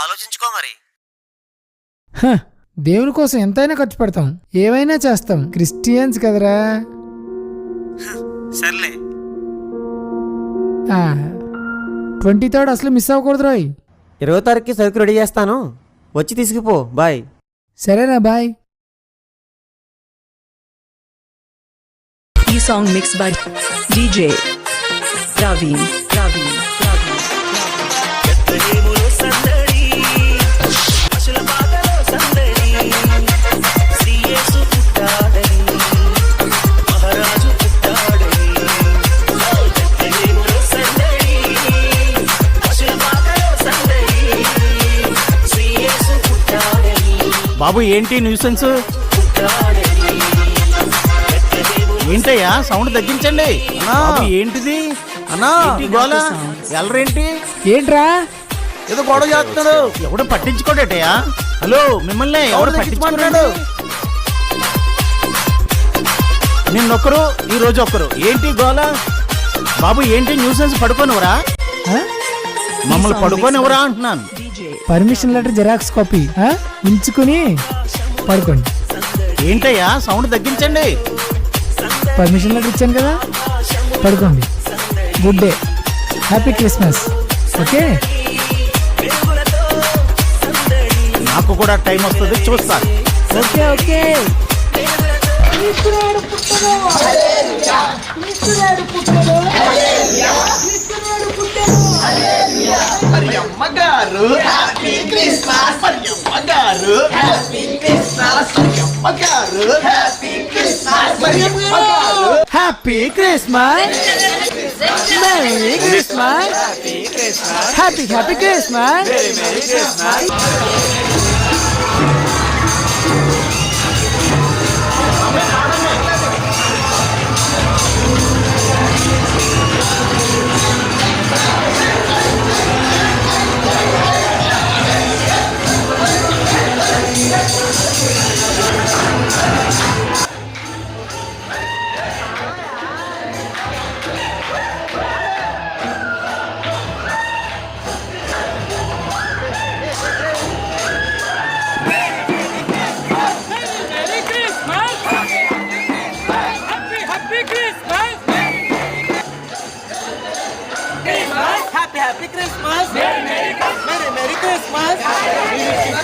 ఆలోచించుకో మరి. దేవుని కోసం ఎంతైనా ఖర్చు పెడతాం, ఏవైనా చేస్తాం. క్రిస్టియన్స్ కదరా. సర్లే. 23rd అసలు మిస్ అవ్వకూడదు రోయ్. 20వ తారీఖుకి సరుకు రెడీ చేస్తాను, వచ్చి తీసుకుపో. బాయ్. సరేనా, బాయ్. ఈ song mix by DJ Ravi. బాబు ఏంటి న్యూసెన్స్? ఏంటయ్యా సౌండ్ తగ్గించండి. బాబు ఏంటిది అన్నా? గోలా ఎల్లరేంటి? ఏంట్రా ఏదో గొడవ చేస్తున్నాడు, ఎవడు పట్టించుకోడేటయ్యా? హలో, మిమ్మల్ని ఎవడు పట్టించుకుంటున్నాడు? నిన్నొక్కరు ఈ రోజు ఒక్కరు. ఏంటి గోలా? బాబు ఏంటి న్యూసెన్స్? పడుకోనివరా? మమ్మల్ని పడుకోనివరా అంటున్నాను. పర్మిషన్ లెటర్ జిరాక్స్ కాపీ ఉంచుకుని పడుకోండి. ఏంటయ్యా సౌండ్ తగ్గించండి. పర్మిషన్ లెటర్ ఇచ్చాను కదా, పడుకోండి. Good day, happy Christmas. Okay, నాకు కూడా టైం వస్తుంది, చూస్తాను. Okay okay. Happy Christmas. Happy Christmas. Happy Christmas, merry Christmas, happy happy Christmas. Happy Christmas. Merry Christmas.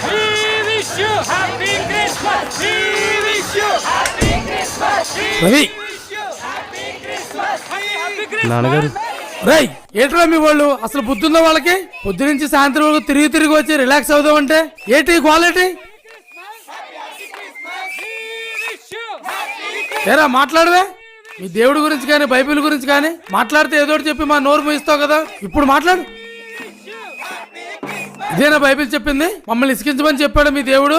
We wish you happy Christmas. We wish you happy Christmas. Ravi, Happy Christmas. నాన్నగారు. రై ఏంట్రా మీ వాళ్ళు? అసలు బుద్ధుందో వాళ్ళకి? పొద్దు నుంచి సాయంత్రం వరకు తిరిగి వచ్చి రిలాక్స్ అవుదాం అంటే ఏంటి క్వాలిటీ? ఏరా మాట్లాడవే? మీ దేవుడి గురించి కానీ బైబిల్ గురించి కానీ మాట్లాడితే ఏదో చెప్పి మా నోరు మూయిస్తావు కదా, ఇప్పుడు మాట్లాడు. ఇదేనా బైబిల్ చెప్పింది? మమ్మల్ని ఇసికించమని చెప్పాడు మీ దేవుడు.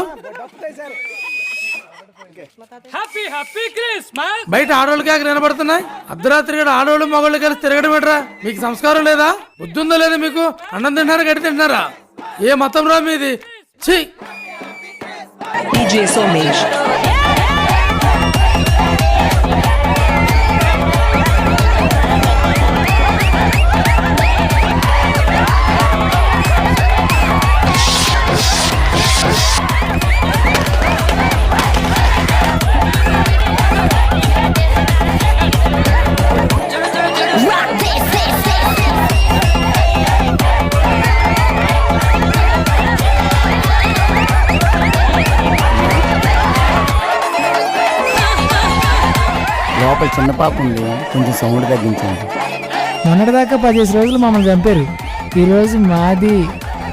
బయట ఆడవాళ్ళకి వినబడుతున్నాయి. అర్ధరాత్రి ఆడవాళ్ళు మగవాళ్ళు కలిసి తిరగడం ఏంట్రా? మీకు సంస్కారం లేదా? బుద్ధుందో లేదా మీకు? అన్నం తింటారా, గడి తింటున్నారా? ఏ మతం రా మీది? ఛీ! DJ Somesh. లోపల చిన్న పాప ఉంది, కొంచెం సౌండ్ తగ్గించండి. మొన్నటిదాకా 15 రోజులు మమ్మల్ని చంపారు. ఈరోజు మాది.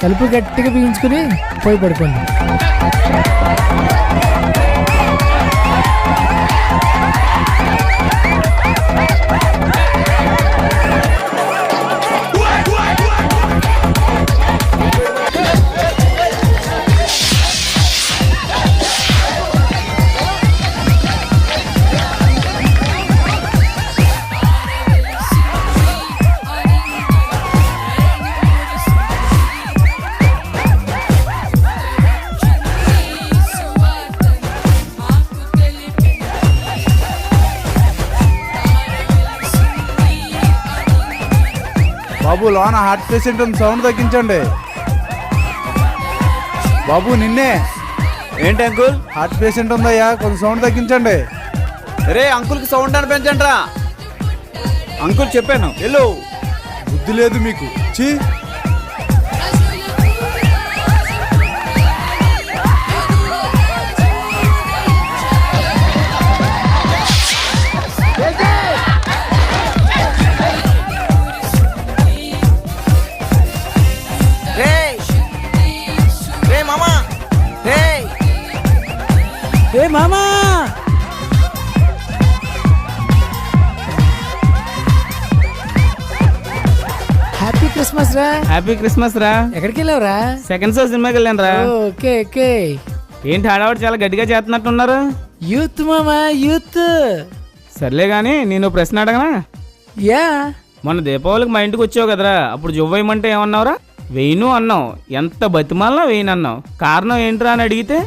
తలుపు గట్టిగా బిగించుకుని పోయి పడుకోండి. బాబు లోన హార్ట్ పేషెంట్ ఉంది, సౌండ్ తగ్గించండి. బాబు నిన్నే. ఏంటి అంకుల్? హార్ట్ పేషెంట్ ఉందయ్యా, కొంచెం సౌండ్ తగ్గించండి. రే అంకుల్కి సౌండ్ అని పెంచండి రా. అంకుల్ చెప్పాను వెళ్ళు. బుద్ధి లేదు మీకు. చీ. ఏ మామా, హ్యాపీ క్రిస్మస్ రా. హ్యాపీ క్రిస్మస్ రా. ఎక్కడికి వెళ్ళావురా? సెకండ్ షో సినిమాకి వెళ్ళాను రా. Okay okay. ఏంటి హడావుడు చాలా గట్టిగా చేస్తున్నట్టున్నారు? యూత్ మామా, యూత్. సర్లే గానీ నేను ప్రశ్న అడగనా? యా. మొన్న దీపావళికి మా ఇంటికి వచ్చావు కదరా, అప్పుడు జువ్వేయమంటే ఏమన్నావురా? వెయ్యను అన్నావు. ఎంత బతిమాలనా వెయ్యను అన్నావు. కారణం ఏంట్రా అని అడిగితే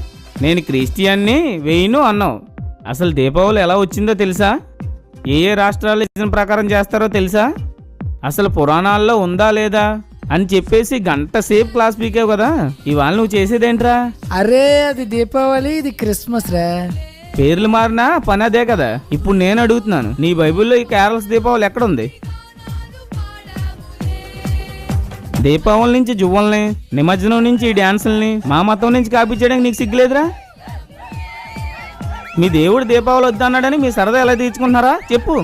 నేను క్రిస్టియన్ని వెయ్యను అన్నావు. అసలు దీపావళి ఎలా వచ్చిందో తెలుసా? ఏ ఏ రాష్ట్రాలు ఇచ్చిన ప్రకారం చేస్తారో తెలుసా? అసలు పురాణాల్లో ఉందా లేదా అని చెప్పేసి గంట సేపు క్లాస్ పీకావు కదా. ఇవాళ నువ్వు చేసేదేంట్రా? అరే అది దీపావళి, ఇది క్రిస్మస్ రా. పేర్లు మారినా పని అదే కదా. ఇప్పుడు నేను అడుగుతున్నాను, నీ బైబిల్లో ఈ కేరళ దీపావళి ఎక్కడుంది? దీపావళి నుంచి జువ్వల్ని, నిమజ్జనం నుంచి ఈ డ్యాన్సుల్ని మా మతం నుంచి కాపీ చేయడానికి నీకు సిగ్గులేదురా? మీ దేవుడు దీపావళి వద్దన్నాడని మీ సరదా ఎలా తీర్చుకుంటున్నారా చెప్పు.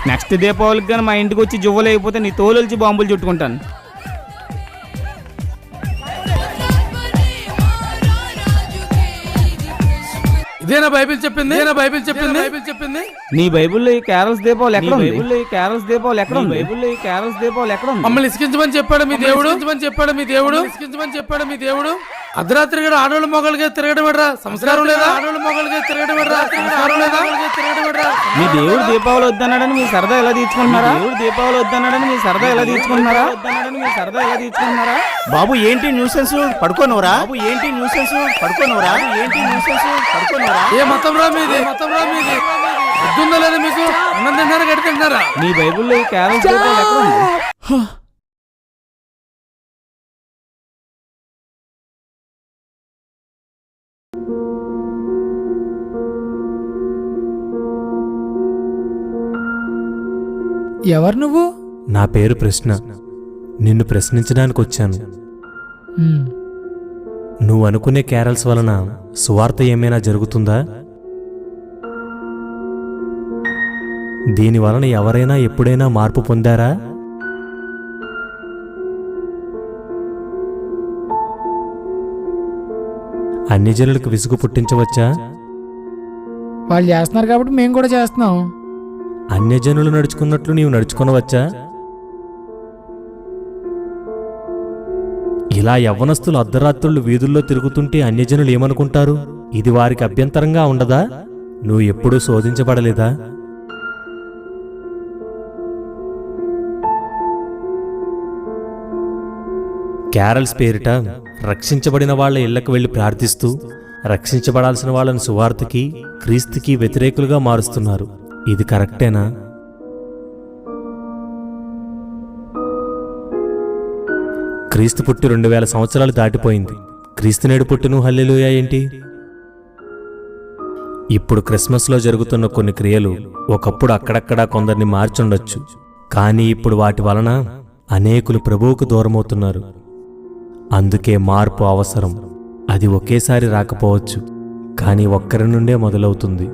నెక్స్ట్ దీపావళికి కానీ మా ఇంటికి వచ్చి జువ్వలు అయిపోతే నీ తోలుచి బాంబులు చుట్టుకుంటాను. ఇదేనా బైబిల్ చెప్పింది? ఇదేనా బైబిల్ చెప్పింది? బైబిల్ చెప్పింది. నీ బైబిల్లో ఈ కేరళ దీపావళి ఎక్కడ ఉంది? బైబిల్లో ఈ కేరళ దీపావళి ఎక్కడ ఉంది? బైబిల్లో ఈ కేరళ దీపావళి ఎక్కడ ఉంది? మమ్మల్ని ఇసుకించమని చెప్పాడు మీ దేవుడు. చెప్పాడు మీ దేవుడు. ఇసుకించమని చెప్పాడు మీ దేవుడు. అర్ధరాత్రి కూడా ఆడోళ్ళు మొగలుగా తిరగడం ఎడరా? సంస్కారం లేదా? ఆడోళ్ళు మొగలుగా తిరగడం ఎడరా? సంస్కారం లేదా? తిరగడం ఎడరా? మీ దేవుడు దీపావళి వద్దన్నాడని మీ సరదా ఎలా తీర్చుకుంటున్నారా? దేవుడు దీపావళి వద్దన్నాడని మీ సరదా ఎలా తీర్చుకుంటున్నారా? వద్దన్నాడని మీ సరదా ఎలా తీర్చుకుంటున్నారా? బాబు ఏంటి న్యూసెన్స్ పడుకోనవరా? బాబు ఏంటి న్యూసెన్స్ పడుకోనవరా? ఏంటి న్యూసెన్స్ పడుకోనవరా? ఏ మతం రా మీది? మతం రా మీది? బుద్ధుందా లేదా మీకు? అన్నం తింటారా గడి తింటారా? నీ బైబిల్లో ఈ కేరళ దీపావళి ఎక్కడ ఉంది? ఎవరు నువ్వు? నా పేరు ప్రశ్న. నిన్ను ప్రశ్నించడానికి వచ్చాను. నువ్వు అనుకునే క్యారల్స్ వలన సువార్త ఏమైనా జరుగుతుందా? దీని వలన ఎవరైనా ఎప్పుడైనా మార్పు పొందారా? అన్ని జనులకు విసుగు పుట్టించవచ్చా? వాళ్ళు చేస్తున్నారు కాబట్టి మేము కూడా చేస్తున్నాం. అన్యజనులు నడుచుకున్నట్లు నీవు నడుచుకొనవచ్చా? ఇలా యవ్వనస్తులు అర్ధరాత్రులు వీధుల్లో తిరుగుతుంటే అన్యజనులు ఏమనుకుంటారు? ఇది వారికి అభ్యంతరంగా ఉండదా? నువ్వు ఎప్పుడూ శోధించబడలేదా? క్యారల్స్ పేరిట రక్షించబడిన వాళ్ల ఇళ్లకు వెళ్లి ప్రార్థిస్తూ రక్షించబడాల్సిన వాళ్ళని సువార్తకి, క్రీస్తుకి వ్యతిరేకులుగా మారుస్తున్నారు. ఇది కరెక్టేనా? క్రీస్తు పుట్టి 2000 సంవత్సరాలు దాటిపోయింది. క్రీస్తు నేడు పుట్టిను హల్లెలూయా ఏంటి? ఇప్పుడు క్రిస్మస్లో జరుగుతున్న కొన్ని క్రియలు ఒకప్పుడు అక్కడక్కడా కొందరిని మార్చుండొచ్చు. కానీ ఇప్పుడు వాటి వలన అనేకులు ప్రభువుకు దూరమవుతున్నారు. అందుకే మార్పు అవసరం. అది ఒకేసారి రాకపోవచ్చు, కానీ ఒక్కరి నుండే మొదలవుతుంది.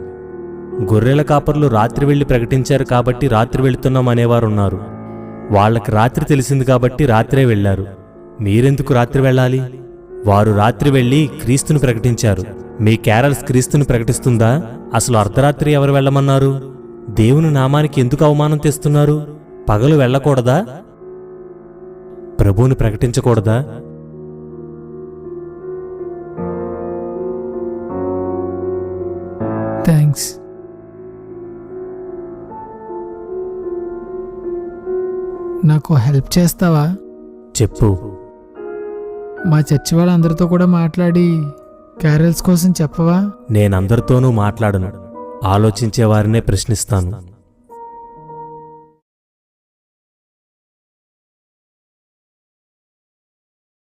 గొర్రెల కాపర్లు రాత్రి వెళ్లి ప్రకటించారు కాబట్టి రాత్రి వెళుతున్నాం అనేవారున్నారు. వాళ్లకి రాత్రి తెలిసింది కాబట్టి రాత్రే వెళ్లారు. మీరెందుకు రాత్రి వెళ్ళాలి? వారు రాత్రి వెళ్లి క్రీస్తుని ప్రకటించారు. మీ క్యారల్స్ క్రీస్తుని ప్రకటిస్తుందా? అసలు అర్ధరాత్రి ఎవరు వెళ్ళమన్నారు? దేవుని నామానికి ఎందుకు అవమానం తెస్తున్నారు? పగలు వెళ్ళకూడదా? ప్రభువుని ప్రకటించకూడదా? థ్యాంక్స్. నాకు హెల్ప్ చేస్తావా? చెప్పు. మా చర్చి వాళ్ళందరితో కూడా మాట్లాడి క్యారల్స్ కోసం చెప్పవా? నేనందరితోనూ మాట్లాడను. ఆలోచించే వారినే ప్రశ్నిస్తాను.